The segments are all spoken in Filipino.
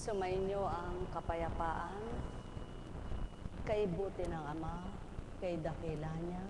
Sumainyo ang kapayapaan, kay buti ng Ama, kay dakila niya.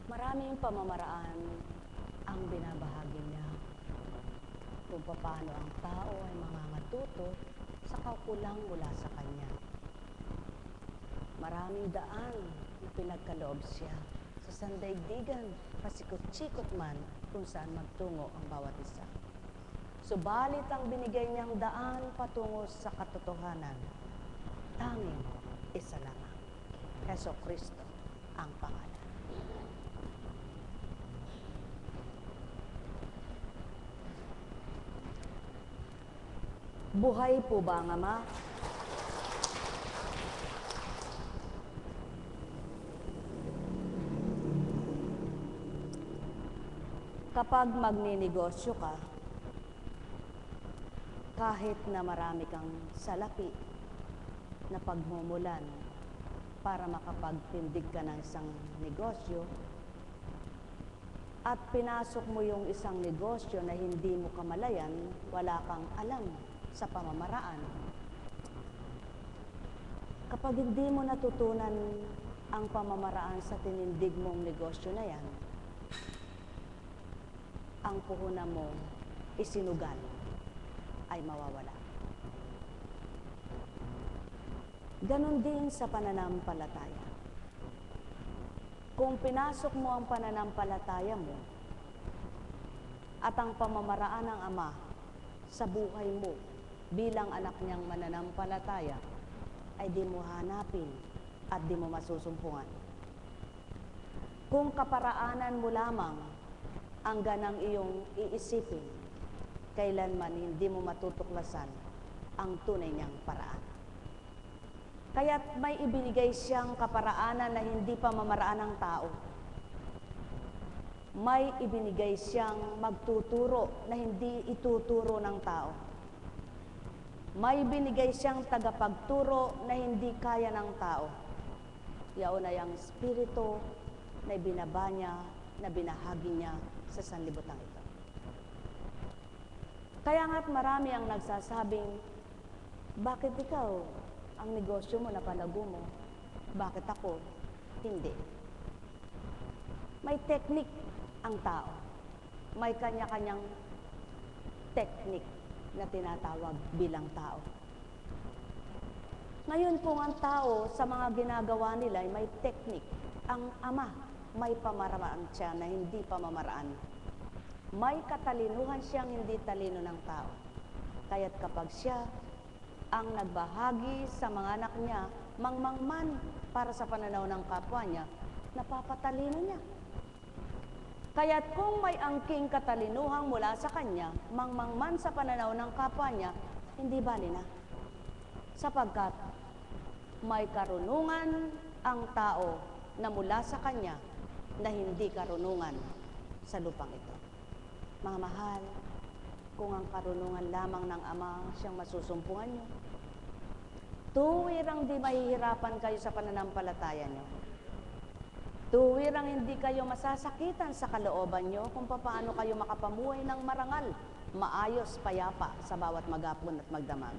Maraming pamamaraan ang binabahagi niya kung paano ang tao ay mangangatuto sa kakulang mula sa Kanya. Maraming daan na pinagkaloob siya sa sandaigdigan, pasikot-sikot man kung saan magtungo ang bawat isa. Subalit ang binigay niyang daan patungo sa katotohanan, tanging isa lamang, Jesucristo ang pangalan. Buhay po ba ang Ama? Kapag magninegosyo ka, kahit na marami kang salapi na pagmumulan para makapagtindig ka ng isang negosyo, at pinasok mo yung isang negosyo na hindi mo kamalayan, wala kang alam sa pamamaraan. Kapag hindi mo natutunan ang pamamaraan sa tinindig mong negosyo na yan, ang puhunan mo isinugal ay mawawala. Ganon din sa pananampalataya. Kung pinasok mo ang pananampalataya mo at ang pamamaraan ng Ama sa buhay mo bilang anak niyang mananampalataya, ay di mo hanapin at di mo masusumpungan. Kung kaparaanan mo lamang ang ganang iyong iisipin, kailanman hindi mo matutuklasan ang tunay niyang paraan. Kaya't may ibinigay siyang kaparaanan na hindi pamamaraan ng tao. May ibinigay siyang magtuturo na hindi ituturo ng tao. May binigay siyang tagapagturo na hindi kaya ng tao. Yaon ay ang Espiritu na binaba niya, na binahagi niya sa sanlibutan ito. Kaya nga't marami ang nagsasabing, bakit ikaw, ang negosyo mo, napalago mo? Bakit ako? Hindi. May technique ang tao. May kanya-kanyang technique na tinatawag bilang tao. Ngayon kung ang tao sa mga ginagawa nila ay may technique, ang Ama may pamamaraan siya na hindi pamamaraan. May katalinuhan siyang hindi talino ng tao. Kaya't kapag siya ang nagbahagi sa mga anak niya, mangmangman para sa pananaw ng kapwa niya, napapatalino niya. Kaya't kung may angking katalinuhang mula sa kanya, mangmangman sa pananaw ng kapwa niya, hindi bali na. Sapagkat may karunungan ang tao na mula sa kanya na hindi karunungan sa lupang ito. Mga mahal, kung ang karunungan lamang ng Ama siyang masusumpungan niyo, tuwirang di mahihirapan kayo sa pananampalataya niyo. Tuwirang hindi kayo masasakitan sa kalooban niyo kung paano kayo makapamuhay ng marangal, maayos, payapa sa bawat maghapon at magdamag.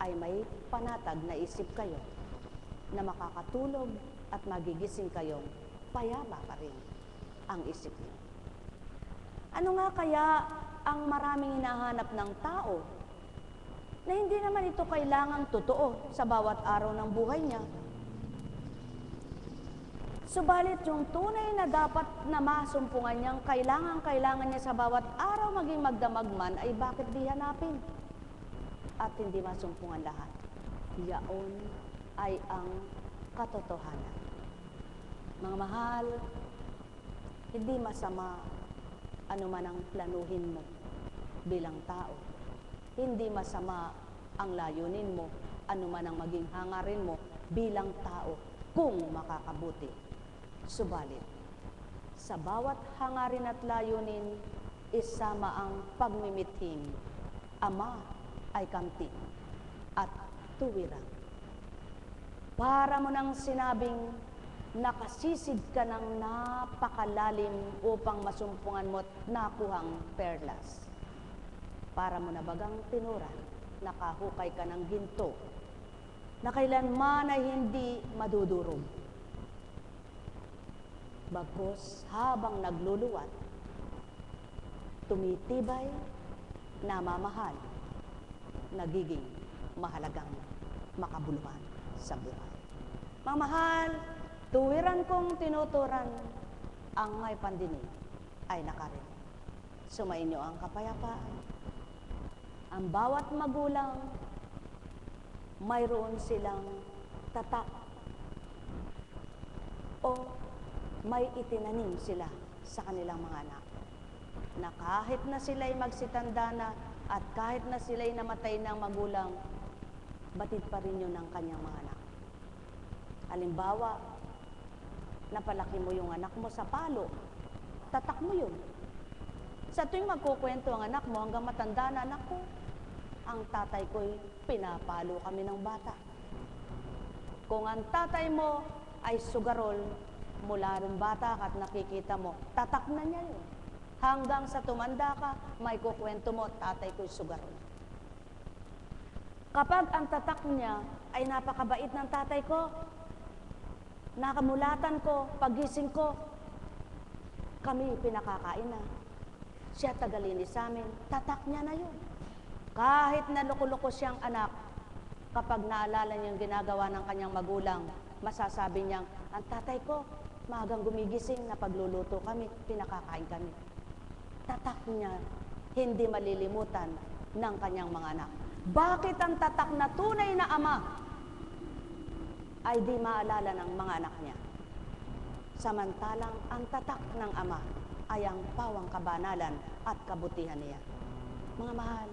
Ay may panatag na isip kayo na makakatulog at magigising kayong payapa pa rin ang isip niyo. Ano nga kaya ang maraming hinahanap ng tao na hindi naman ito kailangang totoo sa bawat araw ng buhay niya? Subalit yung tunay na dapat na masumpungan niyang kailangan niya sa bawat araw maging magdamag man, ay bakit di hanapin at hindi masumpungan lahat? Yaon ay ang katotohanan. Mga mahal, hindi masama anuman ang planuhin mo bilang tao. Hindi masama ang layunin mo, anuman ang maging hangarin mo bilang tao kung makakabuti. Subalit, sa bawat hangarin at layunin, isama ang pagmimithing Ama ay kamtin at tuwirang. Para mo nang sinabing nakasisid ka ng napakalalim upang masumpungan mo't nakuhang perlas. para mo na bagang tinuran, nakahukay ka ng ginto, na kailanman ay hindi madudurog. Bagkus habang nagluluwat, tumitibay, namamahal, nagiging mahalagang makabuluhan sa buhay. Mga mahal, tuwiran kong tinuturan, ang may pandinig ay nakarinig. Sumainyo ang kapayapaan. Ang bawat magulang, mayroon silang tatak o may itinanim sila sa kanilang mga anak, na kahit na sila'y magsitanda na at kahit na sila'y namatay ng magulang, batid pa rin yun ng kanyang mga anak. Halimbawa, napalaki mo yung anak mo sa palo, tatak mo yun. Sa tuwing magkukwento ang anak mo hanggang matanda na, anak ko, ang tatay ko'y pinapalo kami ng bata. Kung ang tatay mo ay sugarol, mula rin bata ka at nakikita mo, tatak na niya yun. Hanggang sa tumanda ka, may kukwento mo, tatay ko'y sugarol. Kapag ang tatak niya ay napakabait ng tatay ko, nakamulatan ko, pagising ko, kami pinakakain na. Siya tagalinis sa amin, tatak niya na yun. Kahit na loko-loko siyang anak, kapag naalala niya yung ginagawa ng kanyang magulang, masasabi niyang, ang tatay ko, maagang gumigising na pagluluto kami, pinakakain kami. Tatak niya, hindi malilimutan ng kanyang mga anak. Bakit ang tatak na tunay na ama ay di maalala ng mga anak niya? Samantalang ang tatak ng ama ay ang pawang kabanalan at kabutihan niya. Mga mahal,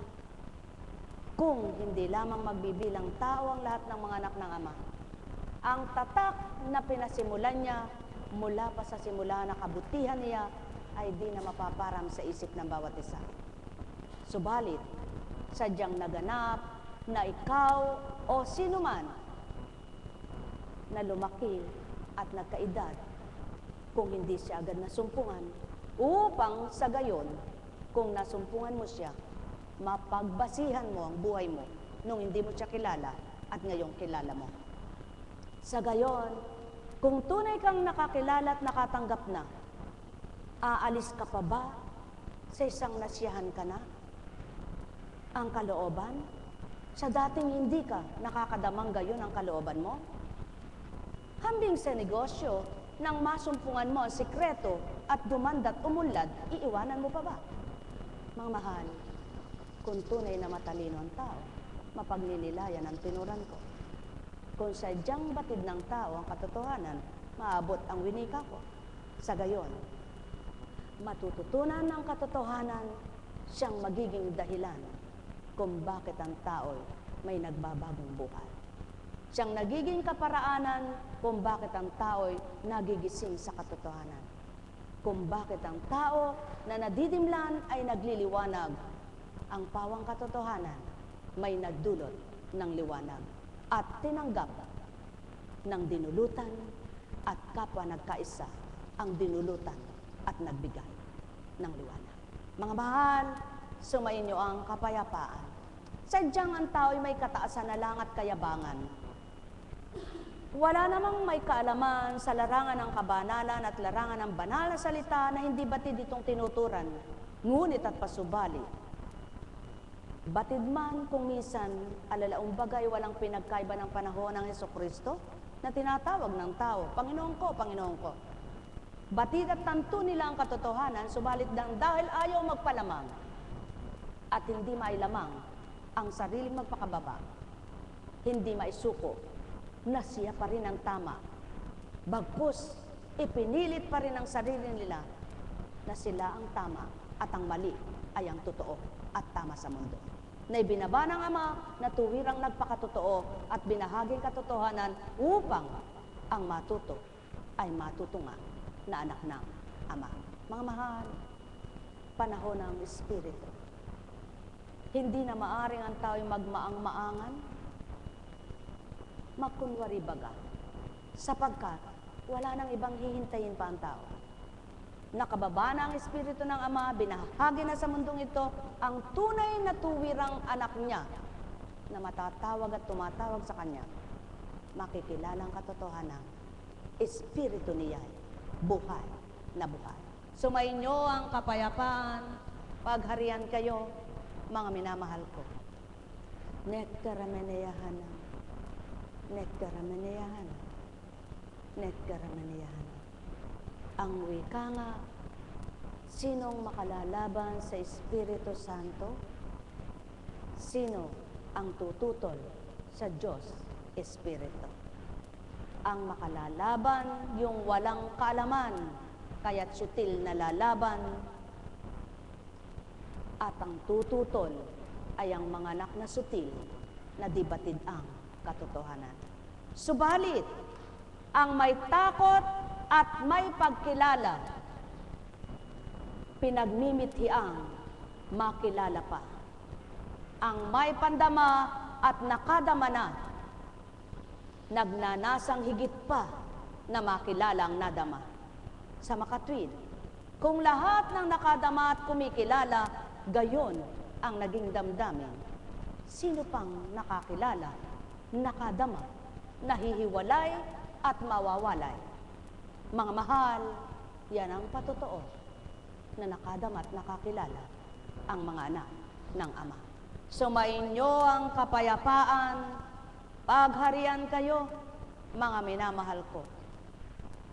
kung hindi lamang magbibilang tao ang lahat ng mga anak ng ama, ang tatak na pinasimulan niya mula pa sa simula na kabutihan niya ay di na mapaparam sa isip ng bawat isa. Subalit, sadyang naganap na ikaw o sino man na lumaki at nagkaedad, kung hindi siya agad nasumpungan, upang sa gayon, kung nasumpungan mo siya, mapagbasihan mo ang buhay mo nung hindi mo siya kilala at ngayong kilala mo. Sa gayon, kung tunay kang nakakilala at nakatanggap na, aalis ka pa ba sa isang nasiyahan ka na? Ang kalooban, sa dating hindi ka nakakadamang gayon ang kalooban mo? Hambing sa negosyo, nang masumpungan mo ang sikreto at dumandat umunlad, iiwanan mo pa ba? Mga mahal, kung tunay na matalino ang tao, mapagninilayan ang tinuran ko. Kung sadyang batid ng tao ang katotohanan, maabot ang winika ko. Sa gayon, matututunan ng katotohanan, siyang magiging dahilan kung bakit ang tao may nagbabagong buhay. Siyang nagiging kaparaanan kung bakit ang tao'y nagigising sa katotohanan. Kung bakit ang tao na nadidimlan ay nagliliwanag. Ang pawang katotohanan may nagdulot ng liwanag at tinanggap ng dinulutan at kapwa nagkaisa ang dinulutan at nagbigay ng liwanag. Mga mahal, sumainyo ang kapayapaan. Sadyang ang tao'y may kataasan na lang at kayabangan. Wala namang may kaalaman sa larangan ng kabanalan at larangan ng banal na salita na hindi batid itong tinuturan, ngunit at pasubali. Batid man kung minsan alalaong bagay walang pinagkaiba ng panahon ng Hesukristo na tinatawag ng tao, Panginoon ko, Panginoon ko. Batid at tanto nila ang katotohanan, subalit dahil ayaw magpalamang at hindi mailamang ang sariling magpakababa, hindi maisuko na siya pa rin ang tama. Bagkus, ipinilit pa rin ang sarili nila na sila ang tama at ang mali ay ang totoo at tama sa mundo. Na ibinaba ng Ama na tuwirang nagpakatotoo at binahaging katotohanan upang ang matuto ay matutunga na anak ng Ama. Mga mahal, panahon ng Espiritu. Hindi na maaring ang tao'y magmaang-maangan, makunwari baga, sapagkat wala nang ibang hihintayin pa ang tao. nakababa na ang Espiritu ng Ama, binahagi na sa mundong ito ang tunay na tuwirang anak niya na matatawag at tumatawag sa kanya, makikilalang katotohanan, Espiritu niya, buhay na buhay. Sumainyo ang kapayapaan, pagharian kayo, mga minamahal ko. Nekkarameneyahanam, nekkarameneyahanam, nekkarameneyahanam. Ang wika nga, sinong makalalaban sa Espiritu Santo? Sino ang tututol sa Diyos Espiritu? Ang makalalaban, yung walang kaalaman, kaya't sutil na lalaban, at ang tututol ay ang mga anak na sutil na di batid ang katotohanan. Subalit, ang may takot at may pagkilala, pinagmimithiang makilala pa. Ang may pandama at nakadama na, nagnanasang higit pa na makilala ang nadama. Sa makatwid, kung lahat ng nakadama at kumikilala, gayon ang naging damdamin, sino pang nakakilala, nakadama, nahihiwalay at mawawalay? Mga mahal, yan ang patotoo na nakadama at nakakilala ang mga anak ng Ama. Sumainyo ang kapayapaan, pagharian kayo, mga minamahal ko.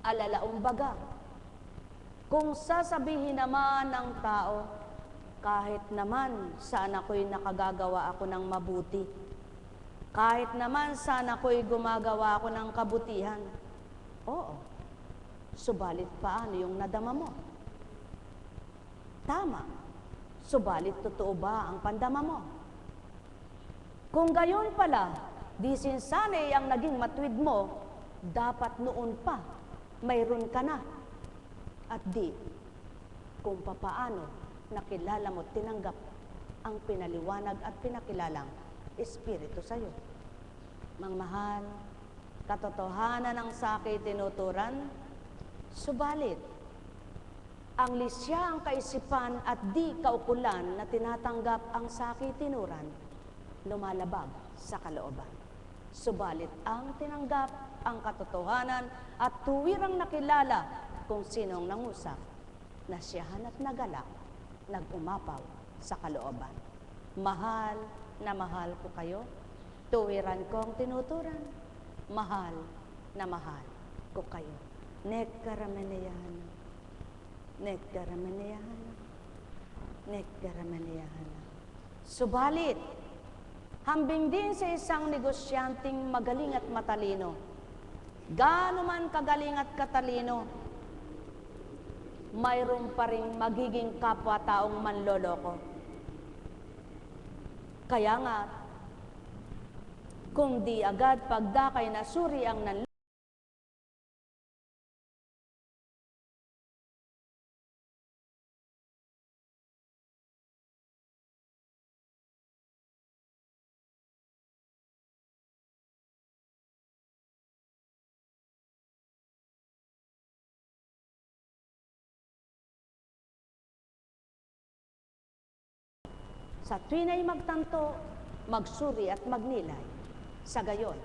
Alalaumbaga, kung sasabihin naman ng tao, kahit naman saan ako'y nakagagawa ako ng mabuti, kahit naman saan ako'y gumagawa ako ng kabutihan, oo, subalit paano yung nadama mo? Tama, subalit totoo ba ang pandama mo? Kung gayon pala, di sinsanay ang naging matwid mo, dapat noon pa, mayroon ka na. At di, kung papaano nakilala mo, tinanggap ang pinaliwanag at pinakilalang Espiritu sa'yo. Mga mahal, katotohanan ang sakay tinuturan, subalit, ang lisya ang kaisipan at di kaukulan na tinatanggap ang sakay tinuran, lumalabag sa kalooban. Subalit ang tinanggap ang katotohanan at tuwirang nakilala kung sinong nangusap, nasiyahan at nagalak, nagumapaw sa kalooban. Mahal na mahal ko kayo, tuwiran ko ang tinuturan, mahal na mahal ko kayo. Nekkarameneyahanam, nekkarameneyahanam, nekkarameneyahanam. Subalit, hambing din sa isang negosyanteng magaling at matalino. Gaano man kagaling at katalino, mayroon pa rin magiging kapwa-taong manloloko. Kaya nga, kung di agad pagdakay na suri ang nanloloko, sa tuwin ay magtanto, magsuri at magnilay. Sa gayon,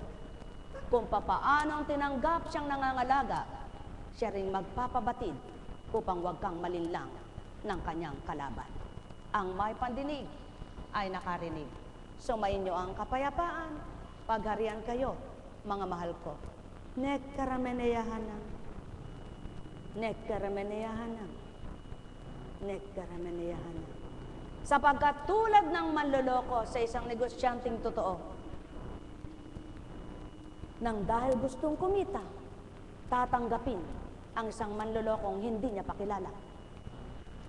kung papaano ang tinanggap siyang nangangalaga, siya rin magpapabatid upang huwag kang malinlang ng kanyang kalaban. Ang may pandinig ay nakarinig. Sumainyo ang kapayapaan, pagharian kayo, mga mahal ko. Nekkarameneyahanam, nekkarameneyahanam, nekkarameneyahanam. Sapagkat tulad ng manloloko sa isang negosyanteng totoo, nang dahil gustong kumita, tatanggapin ang isang manlolokong hindi niya pakilala.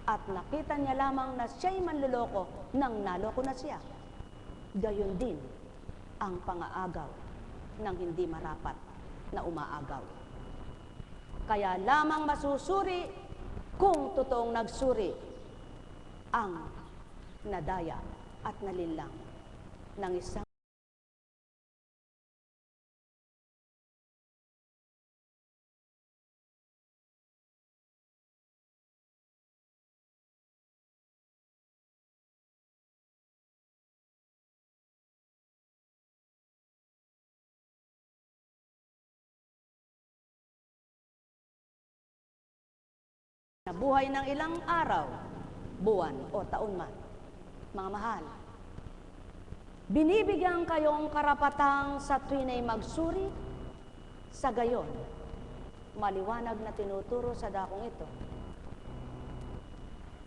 At nakita niya lamang na siya'y manloloko nang naloko na siya. Gayon din ang pangaagaw ng hindi marapat na umaagaw. Kaya lamang masusuri kung totoong nagsuri ang nadaya at nalinlang ng isang buhay ng ilang araw, buwan o taon man. Mga mahal, binibigyan kayong karapatang sa tuwin ay magsuri, sa gayon, maliwanag na tinuturo sa dakong ito.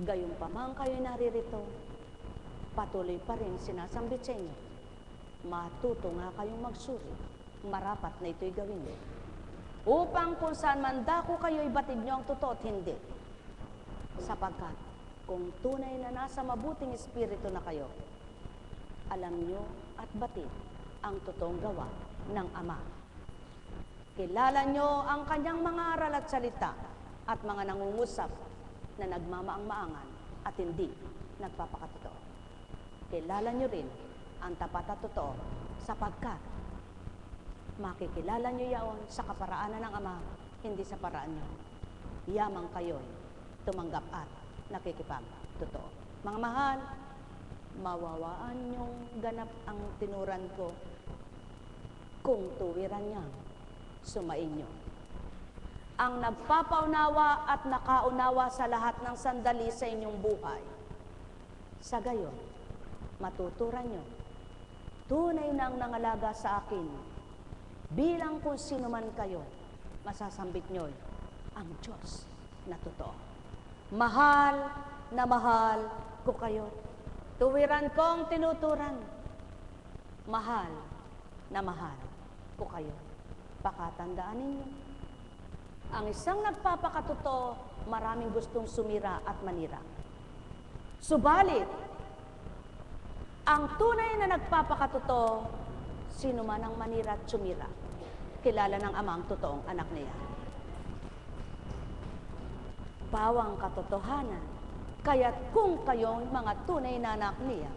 Gayon pa man kayo naririto, patuloy pa rin sinasambit sa inyo. Matuto nga kayong magsuri, marapat na ito'y gawin niyo. Upang kung saan man dako kayo'y batid niyo ang totoo at hindi. Sapagkat kung tunay na nasa mabuting espiritu na kayo, alam niyo at batid ang totoong gawa ng Ama. Kilala niyo ang kanyang mga aral at salita at mga nangungusap na nagmamaang-maangan at hindi nagpapakatotoo. Kilala niyo rin ang tapat at totoo sapagkat makikilala niyo yaon sa kaparaanan ng Ama, hindi sa paraan niyo. Yamang kayo'y tumanggap at nakikipagtotoo. Mga mahal, mawawaan niyong ganap ang tinuran ko kung tuwiran niya sumain niyo. Ang nagpapaunawa at nakaunawa sa lahat ng sandali sa inyong buhay. Sa gayon, matuturan niyo, tunay nang nangalaga sa akin, bilang kung sino man kayo, masasambit niyo ang Diyos na totoo. Mahal na mahal ko kayo. Tuwiran kong tinuturan. Mahal na mahal ko kayo. Pakatandaan ninyo. Ang isang nagpapakatotoo, maraming gustong sumira at manira. Subalit, ang tunay na nagpapakatotoo, sino man ang manira at sumira, kilala ng Ama ang totoong anak niya. Pawang katotohanan, kaya't kung kayo'y mga tunay na anak niya,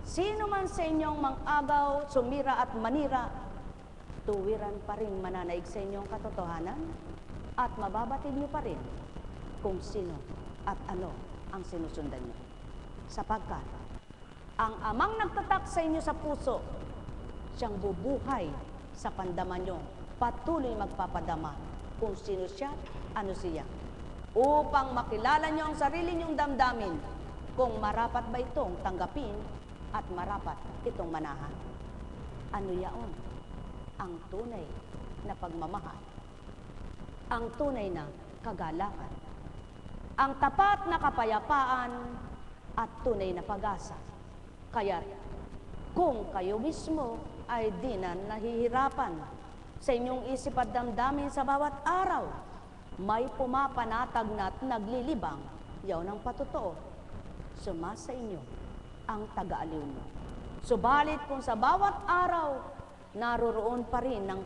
sino man sa inyong mang-agaw, sumira at manira, tuwiran pa rin mananaig sa inyong katotohanan at mababatid niyo pa rin kung sino at ano ang sinusundan niyo. Sapagkat ang Amang nagtatak sa inyo sa puso, siyang bubuhay sa pandaman niyo, patuloy magpapadama kung sino siya, ano siya, upang makilala niyo ang sarili niyong damdamin kung marapat ba itong tanggapin at marapat itong manahan. Ano yaon? Ang tunay na pagmamahal, ang tunay na kagalakan, ang tapat na kapayapaan at tunay na pag-asa. Kaya kung kayo mismo ay di na nahihirapan sa inyong isip at damdamin sa bawat araw, may pumapanatag na at naglilibang, yaw ng patotoo, sumasa inyo ang taga-aliw mo. Subalit kung sa bawat araw, naroroon pa rin ng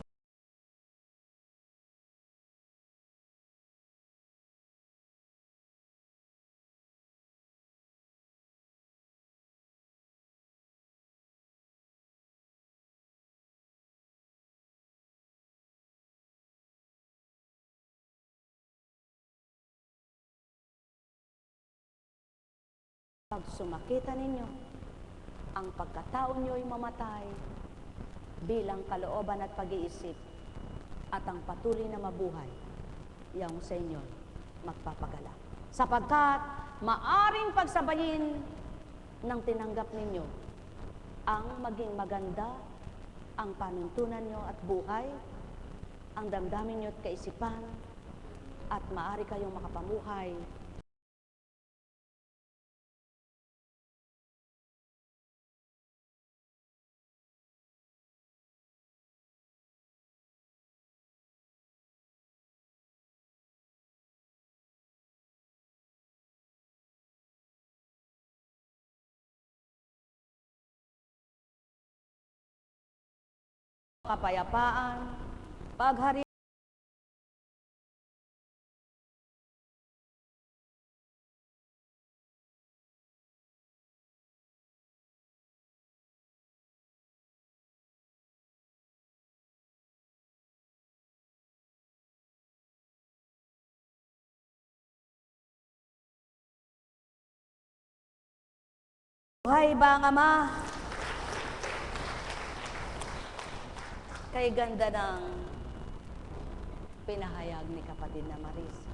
pag sumakita ninyo, ang pagkatao nyo'y mamatay bilang kalooban at pag-iisip at ang patuloy na mabuhay, yang sa inyo magpapagala. Sapagkat maaring pagsabayin ng tinanggap ninyo ang maging maganda, ang panuntunan nyo at buhay, ang damdamin nyo at kaisipan, at maari kayong makapamuhay kapayapaan, paghari. Buhay ba ang Ama? Kay ganda ng pinahayag ni kapatid na Maris.